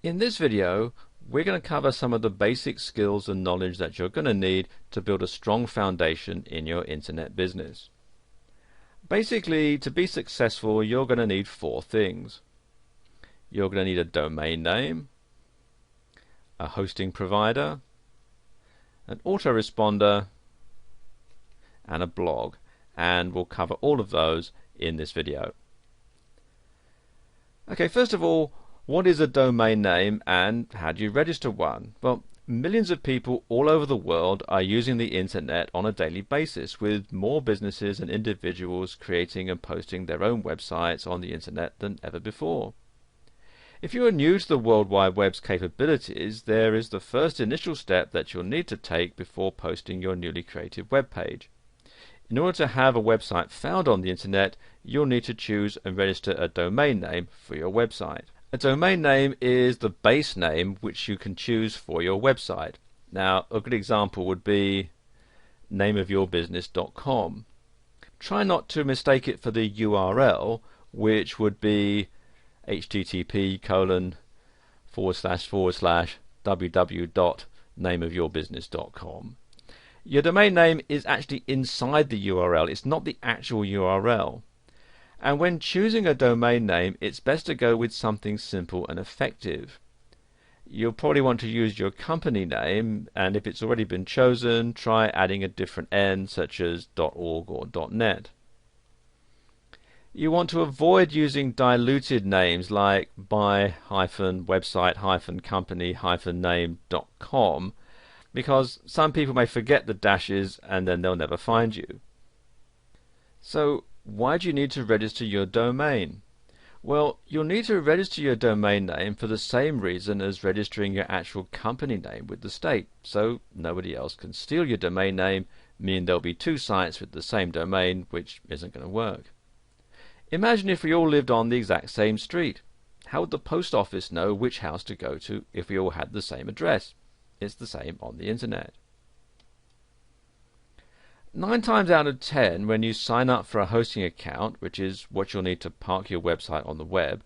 In this video, we're going to cover some of the basic skills and knowledge that you're going to need to build a strong foundation in your internet business. Basically, to be successful, you're going to need four things. You're going to need a domain name, a hosting provider, an autoresponder, and a blog, and we'll cover all of those in this video. Okay, first of all, what is a domain name and how do you register one? Well, millions of people all over the world are using the internet on a daily basis, with more businesses and individuals creating and posting their own websites on the internet than ever before. If you are new to the World Wide Web's capabilities, there is the first initial step that you'll need to take before posting your newly created web page. In order to have a website found on the internet, you'll need to choose and register a domain name for your website. A domain name is the base name which you can choose for your website. Now, a good example would be nameofyourbusiness.com. Try not to mistake it for the URL, which would be http://www.nameofyourbusiness.com. Your domain name is actually inside the URL. It's not the actual URL. And when choosing a domain name, it's best to go with something simple and effective. You'll probably want to use your company name, and if it's already been chosen, try adding a different N, such as .org or .net. You want to avoid using diluted names like by-website-company-name.com, because some people may forget the dashes and then they'll never find you. So why do you need to register your domain? Well, you'll need to register your domain name for the same reason as registering your actual company name with the state, so nobody else can steal your domain name, meaning there'll be two sites with the same domain, which isn't going to work. Imagine if we all lived on the exact same street. How would the post office know which house to go to if we all had the same address? It's the same on the internet. 9 times out of 10, when you sign up for a hosting account, which is what you'll need to park your website on the web,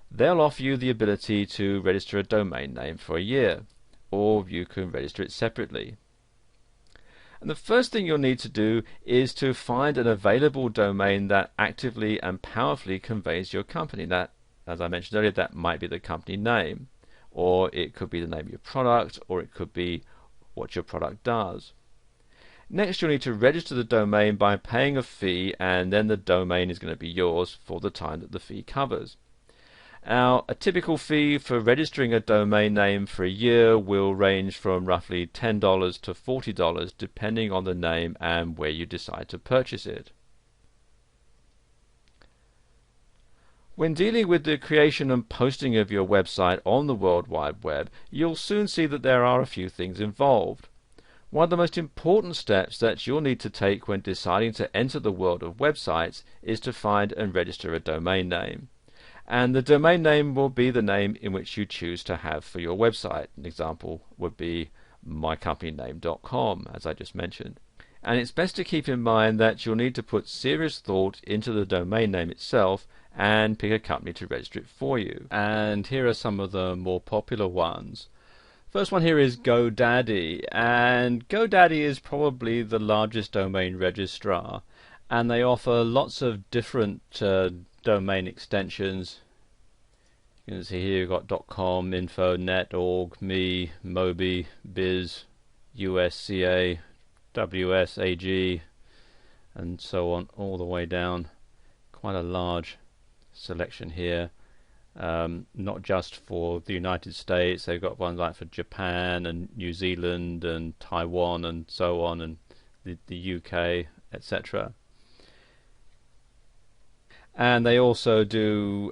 they'll offer you the ability to register a domain name for a year, or you can register it separately. And the first thing you'll need to do is to find an available domain that actively and powerfully conveys your company. That, as I mentioned earlier, that might be the company name, or it could be the name of your product, or it could be what your product does. Next, you'll need to register the domain by paying a fee, and then the domain is going to be yours for the time that the fee covers. Now, a typical fee for registering a domain name for a year will range from roughly $10 to $40 depending on the name and where you decide to purchase it. When dealing with the creation and posting of your website on the World Wide Web, you'll soon see that there are a few things involved. One of the most important steps that you'll need to take when deciding to enter the world of websites is to find and register a domain name. And the domain name will be the name in which you choose to have for your website. An example would be mycompanyname.com, as I just mentioned. And it's best to keep in mind that you'll need to put serious thought into the domain name itself and pick a company to register it for you. And here are some of the more popular ones. First one here is GoDaddy, and GoDaddy is probably the largest domain registrar, and they offer lots of different domain extensions. You can see here you've got .com, info, net, org, me, mobi, biz, usca, ws, ag, and so on, all the way down. Quite a large selection here. Not just for the United States, they've got ones like for Japan and New Zealand and Taiwan and so on, and the UK, etc. And they also do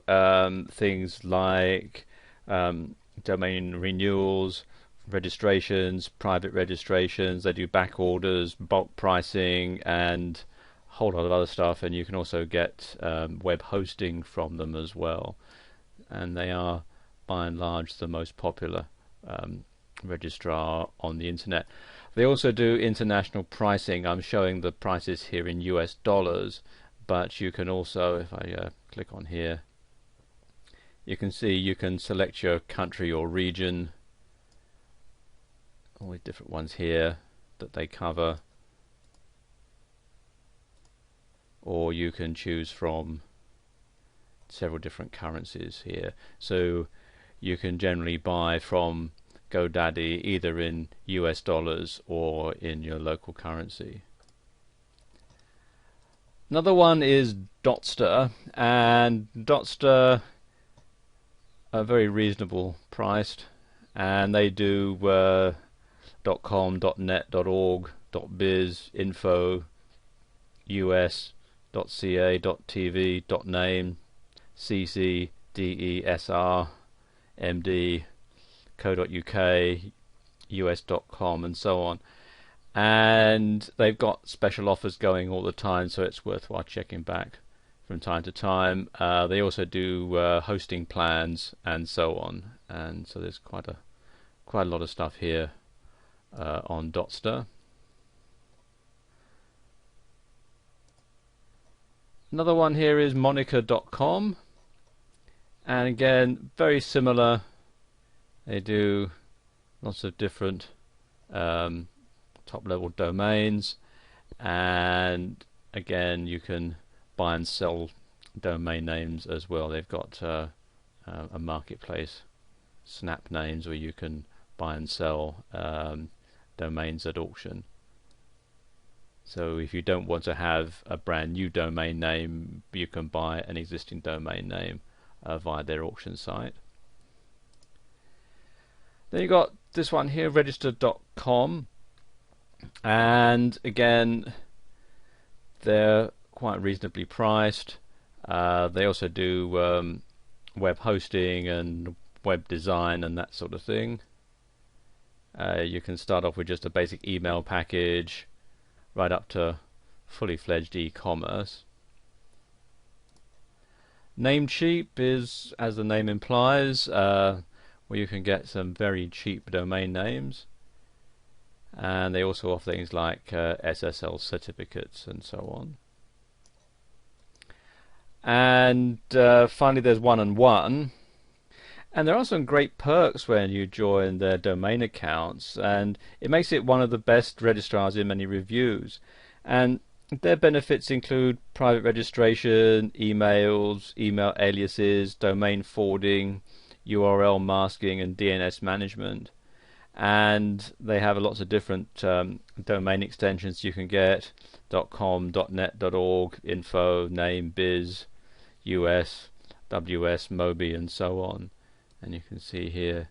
things like domain renewals, registrations, private registrations. They do back orders, bulk pricing, and a whole lot of other stuff. And you can also get web hosting from them as well. And they are, by and large, the most popular registrar on the internet. They also do international pricing. I'm showing the prices here in US dollars, but you can also, if I click on here, You can see you can select your country or region, all the different ones here that they cover, or you can choose from several different currencies here. So you can generally buy from GoDaddy either in US dollars or in your local currency. Another one is Dotster, and Dotster are very reasonable priced, and they do .com, .net, .org, .biz, info, us, .ca, .tv, .name, cc, desr, md, co.uk, us.com, and so on. And they've got special offers going all the time, so it's worthwhile checking back from time to time. They also do hosting plans and so on, and so there's quite a lot of stuff here on Dotster. Another one here is Monica.com, and again very similar. They do lots of different top level domains, and again you can buy and sell domain names as well. They've got a marketplace, Snap Names, where you can buy and sell domains at auction. So if you don't want to have a brand new domain name, you can buy an existing domain name via their auction site. Then you've got this one here, register.com, and again they're quite reasonably priced. They also do web hosting and web design and that sort of thing. You can start off with just a basic email package right up to fully fledged e-commerce. Namecheap is, as the name implies, where you can get some very cheap domain names, and they also offer things like SSL certificates and so on. And finally there's 1&1, and there are some great perks when you join their domain accounts, and it makes it one of the best registrars in many reviews. And their benefits include private registration, emails, email aliases, domain forwarding, URL masking, and DNS management. And they have lots of different domain extensions you can get: .com, .net, .org, info, name, biz, us, ws, mobi, and so on. And you can see here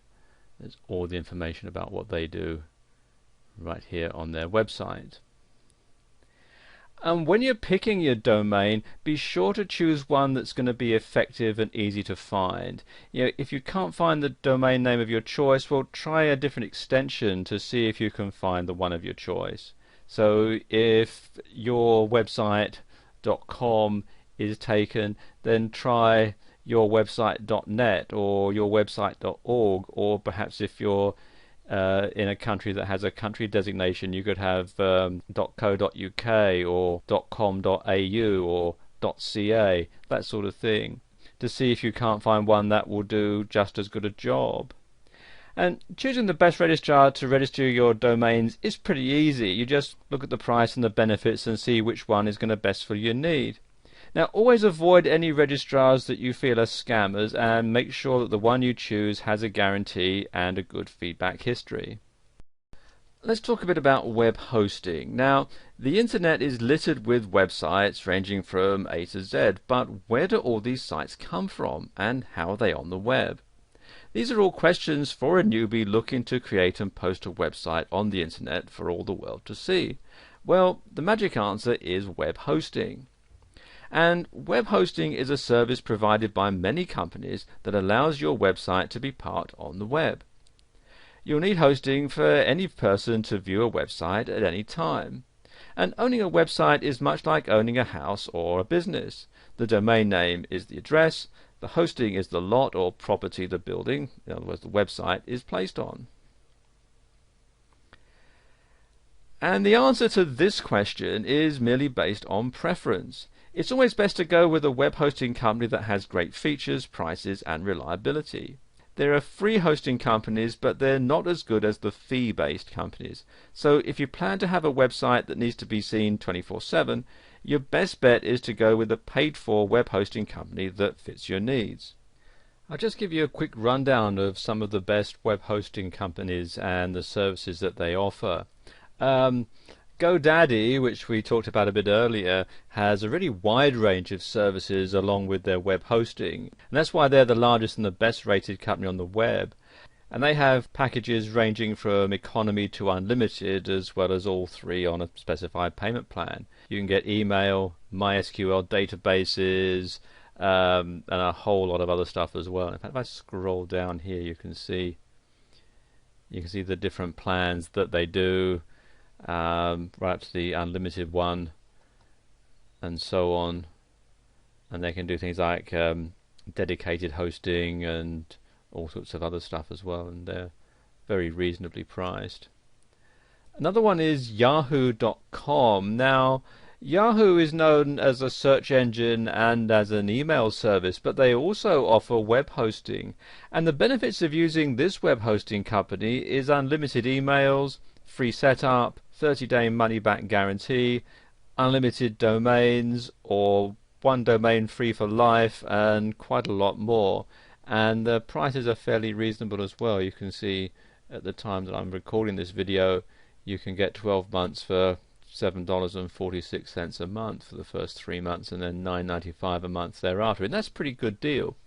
there's all the information about what they do right here on their website. And when you're picking your domain, be sure to choose one that's going to be effective and easy to find. You know, if you can't find the domain name of your choice, well, try a different extension to see if you can find the one of your choice. So if your website.com is taken, then try your website.net or your website.org, or perhaps if you're in a country that has a country designation, you could have .co.uk or .com.au or .ca, that sort of thing, to see if you can't find one that will do just as good a job. And choosing the best registrar to register your domains is pretty easy. You just look at the price and the benefits and see which one is going to best fill your need. Now, always avoid any registrars that you feel are scammers, and make sure that the one you choose has a guarantee and a good feedback history. Let's talk a bit about web hosting. Now, the internet is littered with websites ranging from A to Z, but where do all these sites come from, and how are they on the web? These are all questions for a newbie looking to create and post a website on the internet for all the world to see. Well, the magic answer is web hosting. And web hosting is a service provided by many companies that allows your website to be part on the web. You'll need hosting for any person to view a website at any time. And owning a website is much like owning a house or a business. The domain name is the address, the hosting is the lot or property the building, in other words the website, is placed on. And the answer to this question is merely based on preference. It's always best to go with a web hosting company that has great features, prices, and reliability. There are free hosting companies, but they're not as good as the fee-based companies. So if you plan to have a website that needs to be seen 24/7, your best bet is to go with a paid-for web hosting company that fits your needs. I'll just give you a quick rundown of some of the best web hosting companies and the services that they offer. GoDaddy, which we talked about a bit earlier, has a really wide range of services along with their web hosting. And that's why they're the largest and the best rated company on the web. And they have packages ranging from economy to unlimited, as well as all three on a specified payment plan. You can get email, MySQL databases, and a whole lot of other stuff as well. In fact, if I scroll down here, you can see the different plans that they do. Right up to the unlimited one and so on, and they can do things like dedicated hosting and all sorts of other stuff as well, and they're very reasonably priced. Another one is yahoo.com. Now, Yahoo is known as a search engine and as an email service, but they also offer web hosting, and the benefits of using this web hosting company is unlimited emails, free setup, 30-day money-back guarantee, unlimited domains, or one domain free for life, and quite a lot more. And the prices are fairly reasonable as well. You can see at the time that I'm recording this video, you can get 12 months for $7.46 a month for the first 3 months, and then $9.95 a month thereafter. And that's a pretty good deal.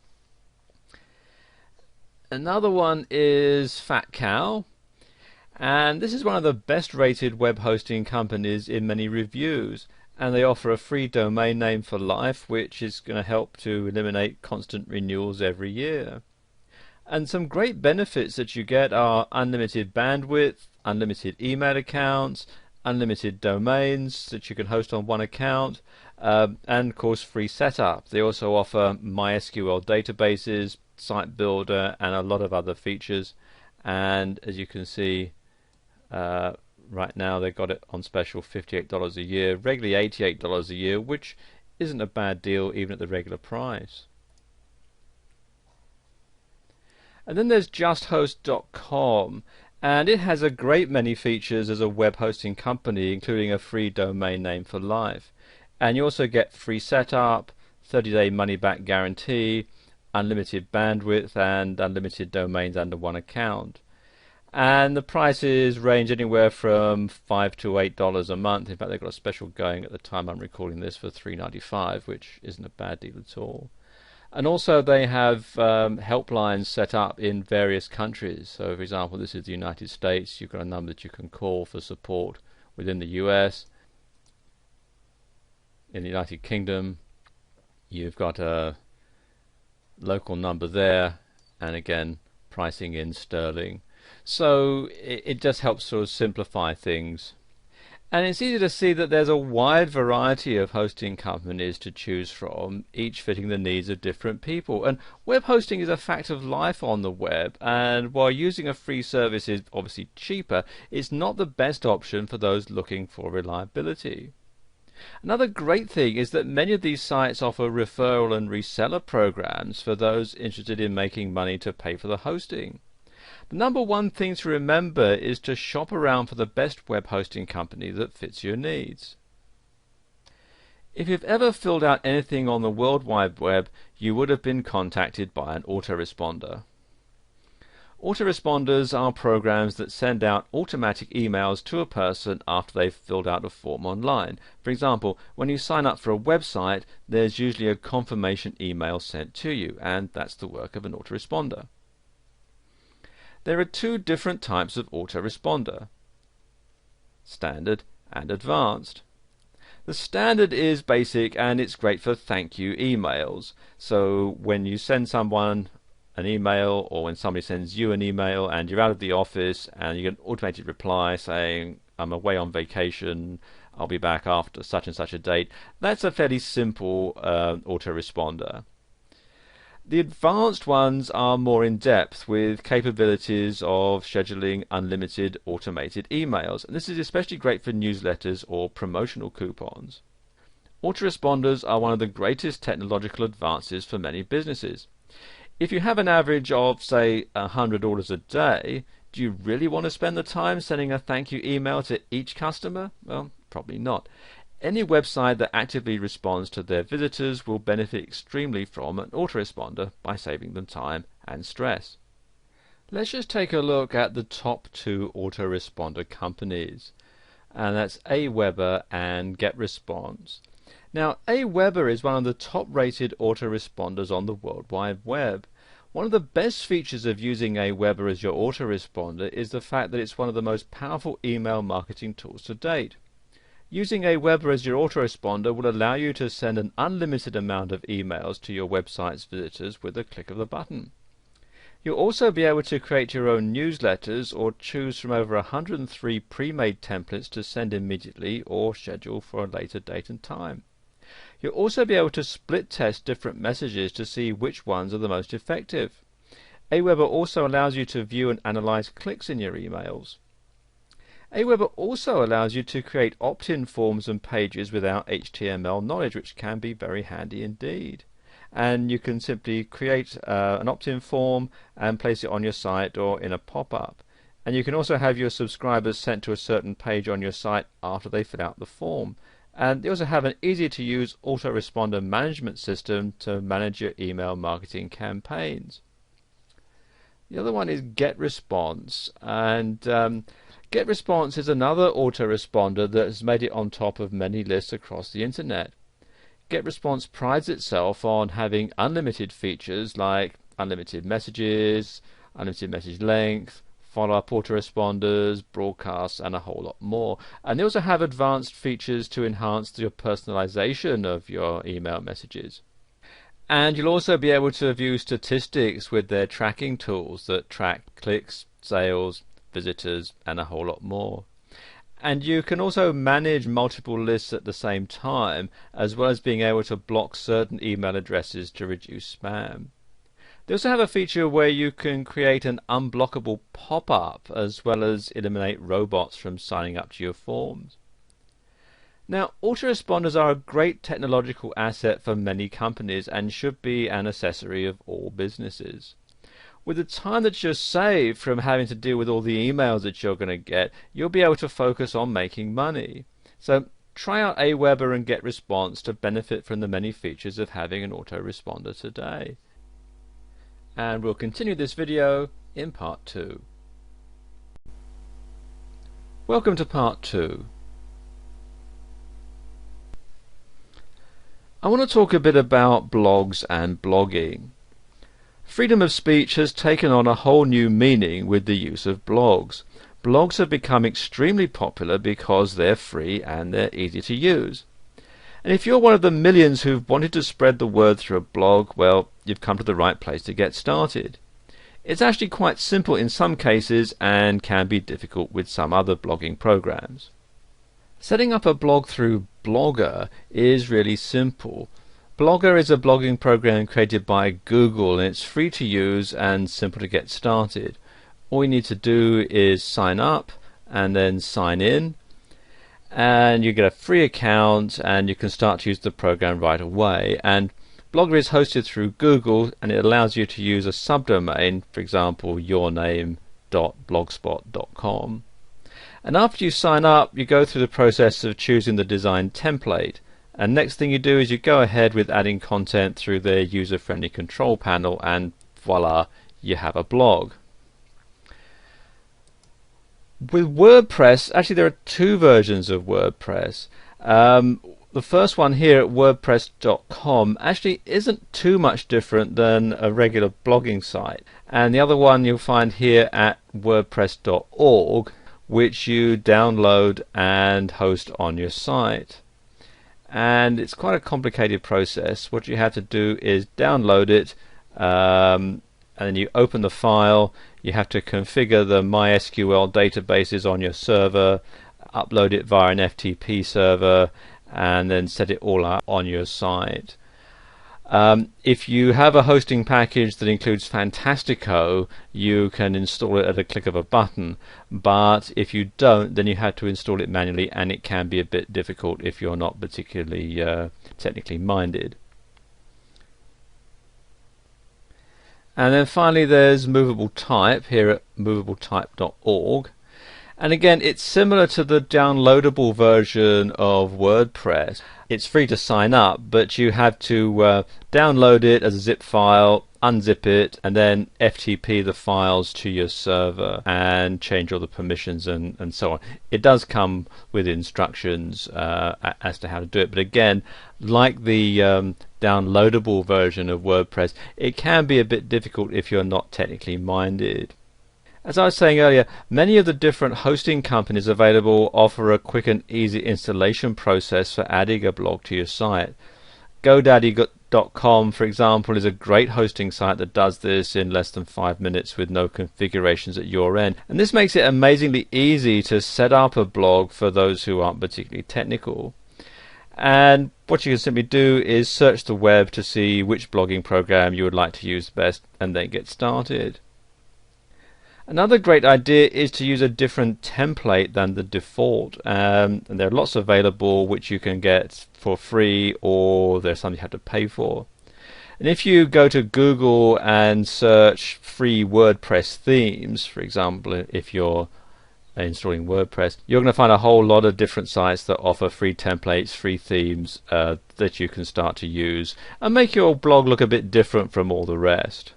Another one is Fat Cow. And this is one of the best rated web hosting companies in many reviews, and they offer a free domain name for life, which is going to help to eliminate constant renewals every year. And some great benefits that you get are unlimited bandwidth, unlimited email accounts, unlimited domains that you can host on one account, and of course free setup. They also offer MySQL databases, site builder, and a lot of other features. And as you can see, right now they've got it on special $58 a year, regularly $88 a year, which isn't a bad deal even at the regular price. And then there's justhost.com, and it has a great many features as a web hosting company, including a free domain name for life. And you also get free setup, 30-day money-back guarantee, unlimited bandwidth, and unlimited domains under one account. And the prices range anywhere from $5 to $8 a month. In fact, they've got a special going at the time I'm recording this for $3.95, which isn't a bad deal at all. And also they have helplines set up in various countries. So, for example, this is the United States. You've got a number that you can call for support within the US. In the United Kingdom, you've got a local number there, and again, pricing in sterling. So it just helps sort of simplify things. And it's easy to see that there's a wide variety of hosting companies to choose from, each fitting the needs of different people. And web hosting is a fact of life on the web, and while using a free service is obviously cheaper, it's not the best option for those looking for reliability. Another great thing is that many of these sites offer referral and reseller programs for those interested in making money to pay for the hosting. The number one thing to remember is to shop around for the best web hosting company that fits your needs. If you've ever filled out anything on the World Wide Web, you would have been contacted by an autoresponder. Autoresponders are programs that send out automatic emails to a person after they've filled out a form online. For example, when you sign up for a website, there's usually a confirmation email sent to you, and that's the work of an autoresponder. There are two different types of autoresponder: standard and advanced. The standard is basic, and it's great for thank you emails. So when you send someone an email, or when somebody sends you an email and you're out of the office and you get an automated reply saying, I'm away on vacation, I'll be back after such and such a date, that's a fairly simple autoresponder. The advanced ones are more in depth, with capabilities of scheduling unlimited automated emails, and this is especially great for newsletters or promotional coupons. Autoresponders are one of the greatest technological advances for many businesses. If you have an average of, say, 100 orders a day, do you really want to spend the time sending a thank you email to each customer? Well, probably not. Any website that actively responds to their visitors will benefit extremely from an autoresponder by saving them time and stress. Let's just take a look at the top two autoresponder companies, and that's Aweber and GetResponse. Now, Aweber is one of the top-rated autoresponders on the World Wide Web. One of the best features of using Aweber as your autoresponder is the fact that it's one of the most powerful email marketing tools to date. Using Aweber as your autoresponder will allow you to send an unlimited amount of emails to your website's visitors with a click of the button. You'll also be able to create your own newsletters or choose from over 103 pre-made templates to send immediately or schedule for a later date and time. You'll also be able to split test different messages to see which ones are the most effective. Aweber also allows you to view and analyze clicks in your emails. Aweber also allows you to create opt-in forms and pages without HTML knowledge, which can be very handy indeed. And you can simply create an opt-in form and place it on your site or in a pop-up. And you can also have your subscribers sent to a certain page on your site after they fill out the form. And they also have an easy-to-use autoresponder management system to manage your email marketing campaigns. The other one is GetResponse, and GetResponse is another autoresponder that has made it on top of many lists across the internet. GetResponse prides itself on having unlimited features like unlimited messages, unlimited message length, follow-up autoresponders, broadcasts, and a whole lot more. And they also have advanced features to enhance your personalization of your email messages. And you'll also be able to view statistics with their tracking tools that track clicks, sales, visitors, and a whole lot more. And you can also manage multiple lists at the same time, as well as being able to block certain email addresses to reduce spam. They also have a feature where you can create an unblockable pop-up, as well as eliminate robots from signing up to your forms. Now, autoresponders are a great technological asset for many companies and should be an accessory of all businesses. With the time that you're saved from having to deal with all the emails that you're going to get, you'll be able to focus on making money. So try out Aweber and GetResponse to benefit from the many features of having an autoresponder today. And we'll continue this video in part 2. Welcome to part 2. I want to talk a bit about blogs and blogging. Freedom of speech has taken on a whole new meaning with the use of blogs. Blogs have become extremely popular because they're free and they're easy to use. And if you're one of the millions who've wanted to spread the word through a blog, well, you've come to the right place to get started. It's actually quite simple in some cases and can be difficult with some other blogging programs. Setting up a blog through Blogger is really simple. Blogger is a blogging program created by Google, and it's free to use and simple to get started. All you need to do is sign up and then sign in, and you get a free account and you can start to use the program right away. And Blogger is hosted through Google, and it allows you to use a subdomain, for example yourname.blogspot.com. And after you sign up, you go through the process of choosing the design template. And next thing you do is you go ahead with adding content through their user-friendly control panel, and voila, you have a blog. With WordPress, actually there are two versions of WordPress. The first one here at wordpress.com actually isn't too much different than a regular blogging site. And the other one you'll find here at wordpress.org, which you download and host on your site. And it's quite a complicated process. What you have to do is download it, and then you open the file. You have to configure the MySQL databases on your server, upload it via an FTP server, and then set it all up on your site. If you have a hosting package that includes Fantastico, you can install it at a click of a button, but if you don't, then you have to install it manually, and it can be a bit difficult if you're not particularly technically minded. And then finally there's movable type here at movabletype.org. And again, it's similar to the downloadable version of WordPress. It's free to sign up, but you have to download it as a zip file, unzip it, and then FTP the files to your server and change all the permissions and so on. It does come with instructions as to how to do it, but again, like the downloadable version of WordPress, it can be a bit difficult if you're not technically minded. As I was saying earlier, many of the different hosting companies available offer a quick and easy installation process for adding a blog to your site. GoDaddy.com, for example, is a great hosting site that does this in less than 5 minutes with no configurations at your end. And this makes it amazingly easy to set up a blog for those who aren't particularly technical. And what you can simply do is search the web to see which blogging program you would like to use best and then get started. Another great idea is to use a different template than the default, and there are lots available which you can get for free, or there's some you have to pay for. And if you go to Google and search free WordPress themes, for example, if you're installing WordPress, you're going to find a whole lot of different sites that offer free templates, free themes that you can start to use and make your blog look a bit different from all the rest.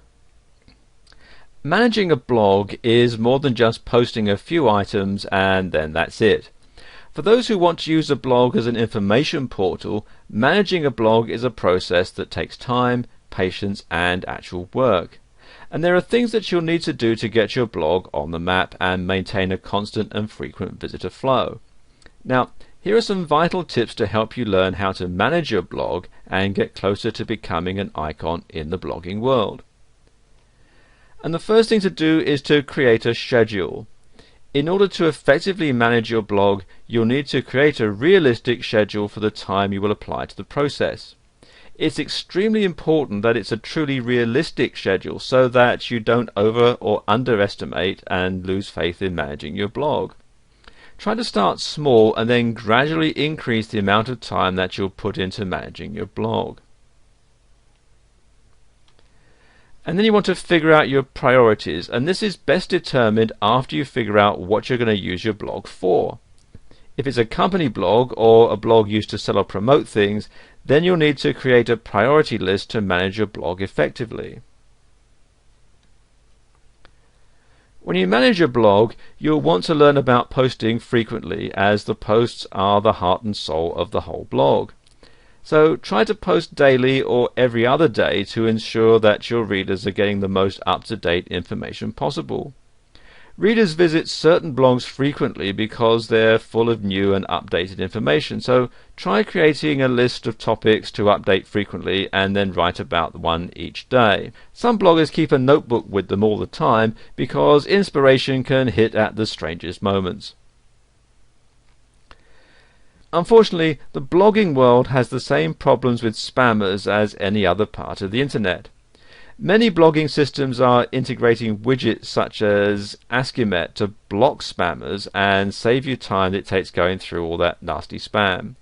Managing a blog is more than just posting a few items and then that's it. For those who want to use a blog as an information portal, managing a blog is a process that takes time, patience, and actual work. And there are things that you'll need to do to get your blog on the map and maintain a constant and frequent visitor flow. Now, here are some vital tips to help you learn how to manage your blog and get closer to becoming an icon in the blogging world. And the first thing to do is to create a schedule. In order to effectively manage your blog, you'll need to create a realistic schedule for the time you will apply to the process. It's extremely important that it's a truly realistic schedule so that you don't over or underestimate and lose faith in managing your blog. Try to start small and then gradually increase the amount of time that you'll put into managing your blog. And then you want to figure out your priorities, and this is best determined after you figure out what you're going to use your blog for. If it's a company blog or a blog used to sell or promote things, then you'll need to create a priority list to manage your blog effectively. When you manage your blog, you'll want to learn about posting frequently, as the posts are the heart and soul of the whole blog. So try to post daily or every other day to ensure that your readers are getting the most up-to-date information possible. Readers visit certain blogs frequently because they're full of new and updated information, so try creating a list of topics to update frequently and then write about one each day. Some bloggers keep a notebook with them all the time because inspiration can hit at the strangest moments. Unfortunately, the blogging world has the same problems with spammers as any other part of the internet. Many blogging systems are integrating widgets such as Askimet to block spammers and save you time that it takes going through all that nasty spam.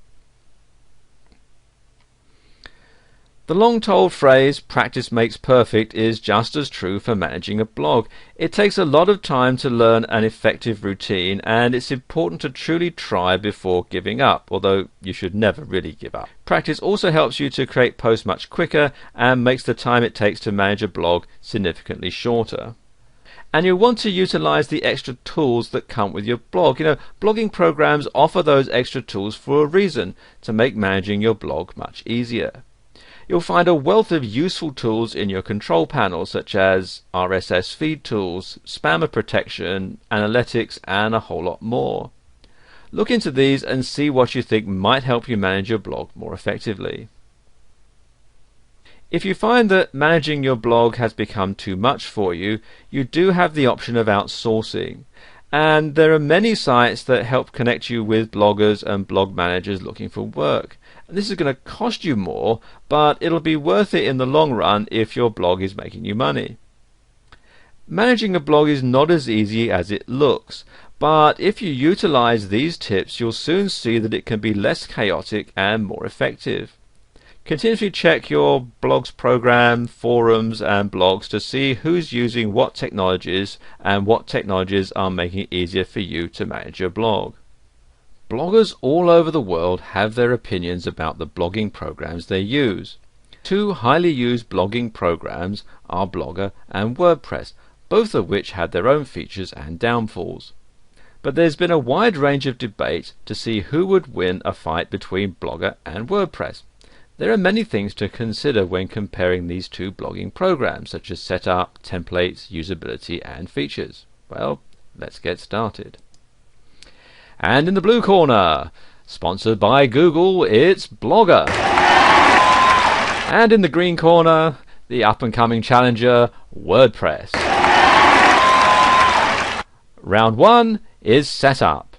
The long-told phrase, practice makes perfect, is just as true for managing a blog. It takes a lot of time to learn an effective routine, and it's important to truly try before giving up, although you should never really give up. Practice also helps you to create posts much quicker and makes the time it takes to manage a blog significantly shorter. And you'll want to utilize the extra tools that come with your blog. Blogging programs offer those extra tools for a reason, to make managing your blog much easier. You'll find a wealth of useful tools in your control panel, such as RSS feed tools, spammer protection, analytics, and a whole lot more. Look into these and see what you think might help you manage your blog more effectively. If you find that managing your blog has become too much for you, you do have the option of outsourcing. And there are many sites that help connect you with bloggers and blog managers looking for work. This is going to cost you more, but it'll be worth it in the long run if your blog is making you money. Managing a blog is not as easy as it looks, but if you utilize these tips, you'll soon see that it can be less chaotic and more effective. Continuously check your blog's program, forums, and blogs to see who's using what technologies and what technologies are making it easier for you to manage your blog. Bloggers all over the world have their opinions about the blogging programs they use. Two highly used blogging programs are Blogger and WordPress, both of which have their own features and downfalls. But there's been a wide range of debate to see who would win a fight between Blogger and WordPress. There are many things to consider when comparing these two blogging programs, such as setup, templates, usability, and features. Well, let's get started. And in the blue corner, sponsored by Google, it's Blogger. And in the green corner, the up-and-coming challenger, WordPress. Round 1 is setup.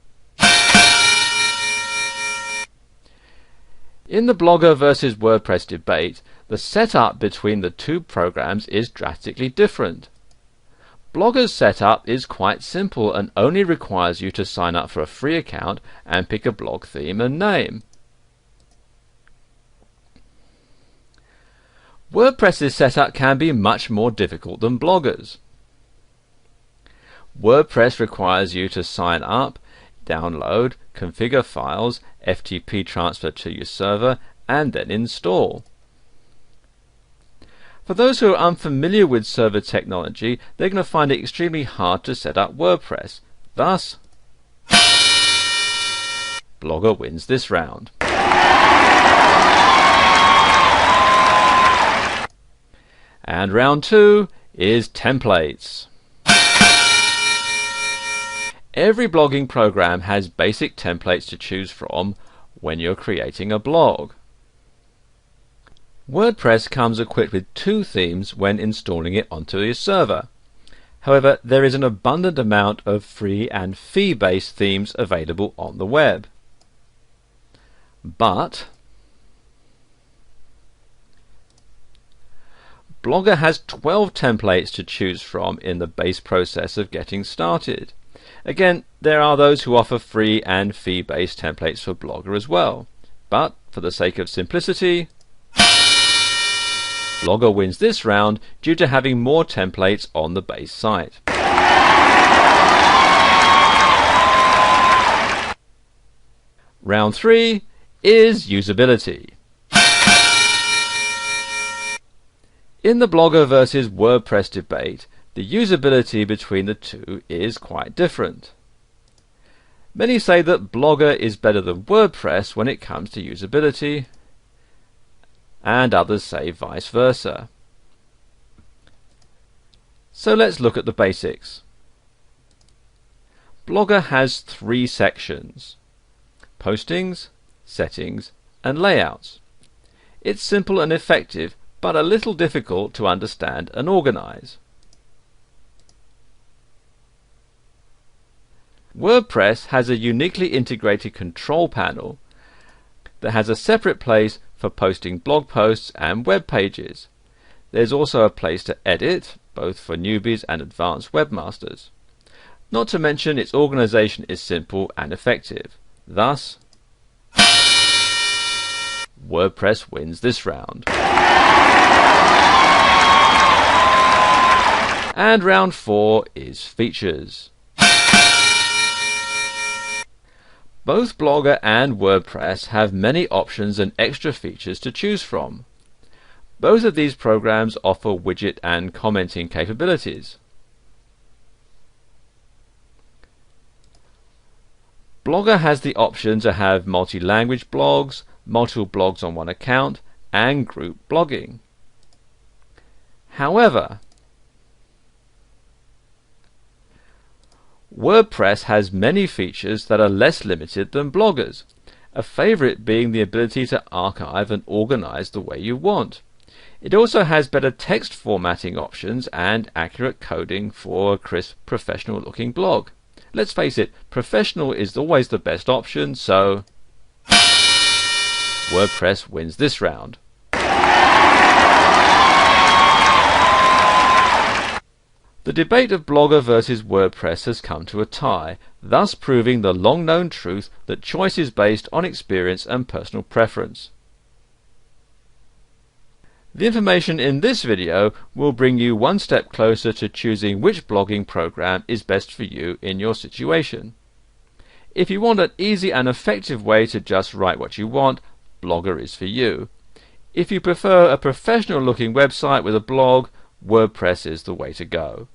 In the Blogger versus WordPress debate, the setup between the two programs is drastically different. Blogger's setup is quite simple and only requires you to sign up for a free account and pick a blog theme and name. WordPress's setup can be much more difficult than Blogger's. WordPress requires you to sign up, download, configure files, FTP transfer to your server, and then install. For those who are unfamiliar with server technology, they're going to find it extremely hard to set up WordPress. Thus, Blogger wins this round. And round 2 is templates. Every blogging program has basic templates to choose from when you're creating a blog. WordPress comes equipped with 2 themes when installing it onto your server. However, there is an abundant amount of free and fee-based themes available on the web. But Blogger has 12 templates to choose from in the base process of getting started. Again, there are those who offer free and fee-based templates for Blogger as well. But for the sake of simplicity, Blogger wins this round due to having more templates on the base site. Round 3 is usability. In the Blogger versus WordPress debate, the usability between the two is quite different. Many say that Blogger is better than WordPress when it comes to usability, and others say vice versa. So let's look at the basics. Blogger has 3 sections: postings, settings, and layouts. It's simple and effective, but a little difficult to understand and organize. WordPress has a uniquely integrated control panel that has a separate place for posting blog posts and web pages. There's also a place to edit, both for newbies and advanced webmasters. Not to mention its organization is simple and effective. Thus, WordPress wins this round. And round 4 is features. Both Blogger and WordPress have many options and extra features to choose from. Both of these programs offer widget and commenting capabilities. Blogger has the option to have multi-language blogs, multiple blogs on one account, and group blogging. However, WordPress has many features that are less limited than Blogger's, a favorite being the ability to archive and organize the way you want. It also has better text formatting options and accurate coding for a crisp, professional-looking blog. Let's face it, professional is always the best option, so WordPress wins this round. The debate of Blogger versus WordPress has come to a tie, thus proving the long-known truth that choice is based on experience and personal preference. The information in this video will bring you one step closer to choosing which blogging program is best for you in your situation. If you want an easy and effective way to just write what you want, Blogger is for you. If you prefer a professional-looking website with a blog, WordPress is the way to go.